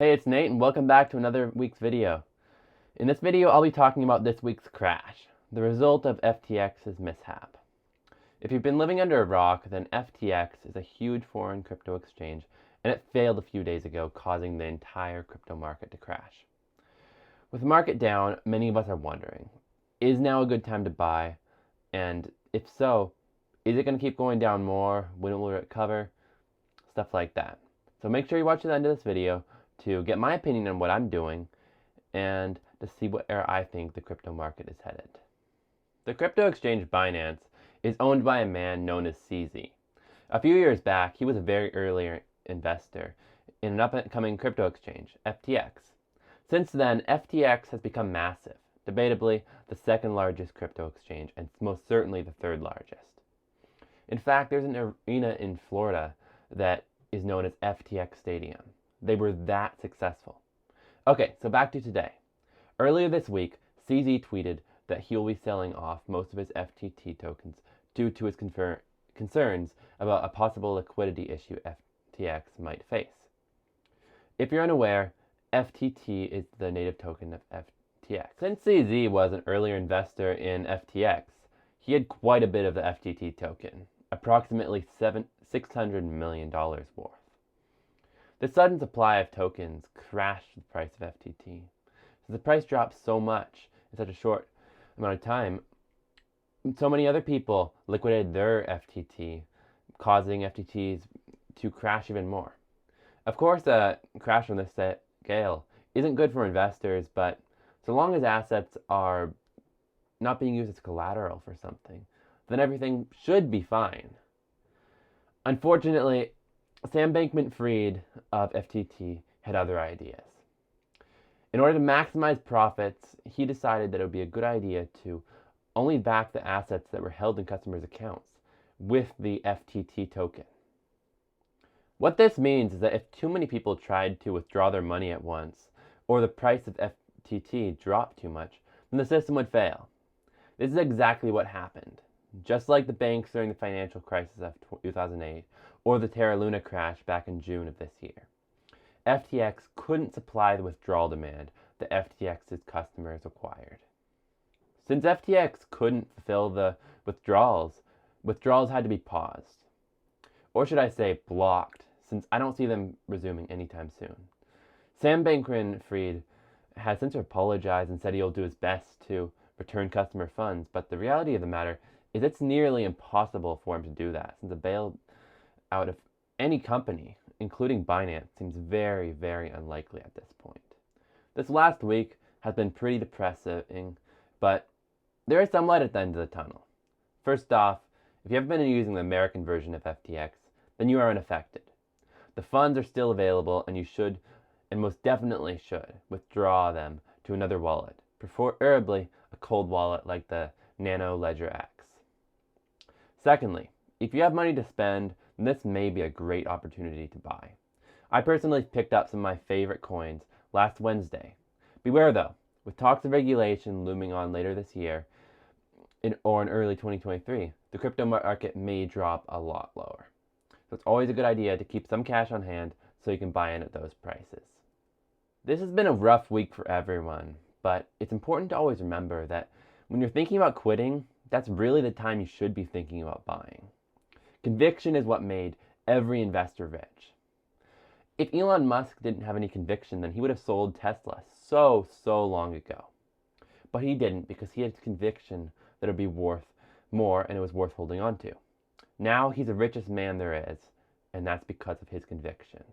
Hey, it's Nate and welcome back to another week's video. In this video, I'll be talking about this week's crash, the result of FTX's mishap. If you've been living under a rock, then FTX is a huge foreign crypto exchange and it failed a few days ago, causing the entire crypto market to crash. With the market down, many of us are wondering, is now a good time to buy? And if so, is it going to keep going down more? When will it recover? Stuff like that. So make sure you watch the end of this video to get my opinion on what I'm doing and to see where I think the crypto market is headed. The crypto exchange Binance is owned by a man known as CZ. A few years back, he was a very early investor in an up-and-coming crypto exchange, FTX. Since then, FTX has become massive, debatably the second largest crypto exchange and most certainly the third largest. In fact, there's an arena in Florida that is known as FTX Stadium. They were that successful. Okay, so back to today. Earlier this week, CZ tweeted that he will be selling off most of his FTT tokens due to his concerns about a possible liquidity issue FTX might face. If you're unaware, FTT is the native token of FTX. Since CZ was an earlier investor in FTX, he had quite a bit of the FTT token, approximately $600 million worth. The sudden supply of tokens crashed the price of FTT. So the price dropped so much in such a short amount of time, so many other people liquidated their FTT, causing FTTs to crash even more. Of course, a crash on this scale isn't good for investors, but so long as assets are not being used as collateral for something, then everything should be fine. Unfortunately, Sam Bankman-Fried of FTT had other ideas. In order to maximize profits, he decided that it would be a good idea to only back the assets that were held in customers' accounts with the FTT token. What this means is that if too many people tried to withdraw their money at once, or the price of FTT dropped too much, then the system would fail. This is exactly what happened. Just like the banks during the financial crisis of 2008, or the Terra Luna crash back in June of this year. FTX couldn't supply the withdrawal demand that FTX's customers required. Since FTX couldn't fulfill the withdrawals had to be paused. Or should I say blocked, since I don't see them resuming anytime soon. Sam Bankman-Fried has since apologized and said he'll do his best to return customer funds, but the reality of the matter is it's nearly impossible for him to do that, since a bailout of any company, including Binance, seems very, very unlikely at this point. This last week has been pretty depressing, but there is some light at the end of the tunnel. First off, if you haven't been using the American version of FTX, then you are unaffected. The funds are still available, and you should, and most definitely should, withdraw them to another wallet, preferably a cold wallet like the Nano Ledger X. Secondly, if you have money to spend, then this may be a great opportunity to buy. I personally picked up some of my favorite coins last Wednesday. Beware though, with talks of regulation looming on later this year or in early 2023, the crypto market may drop a lot lower. So it's always a good idea to keep some cash on hand so you can buy in at those prices. This has been a rough week for everyone, but it's important to always remember that when you're thinking about quitting, that's really the time you should be thinking about buying. Conviction is what made every investor rich. If Elon Musk didn't have any conviction, then he would have sold Tesla so long ago. But he didn't, because he had conviction that it would be worth more and it was worth holding on to. Now he's the richest man there is, and that's because of his conviction.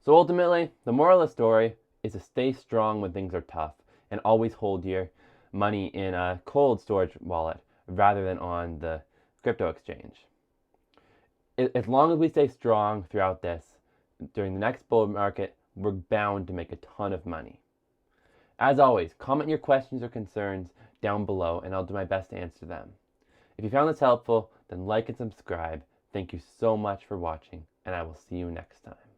So ultimately, the moral of the story is to stay strong when things are tough and always hold your money in a cold storage wallet rather than on the crypto exchange. As long as we stay strong throughout this, during the next bull market, we're bound to make a ton of money. As always, comment your questions or concerns down below and I'll do my best to answer them. If you found this helpful, then like and subscribe. Thank you so much for watching, and I will see you next time.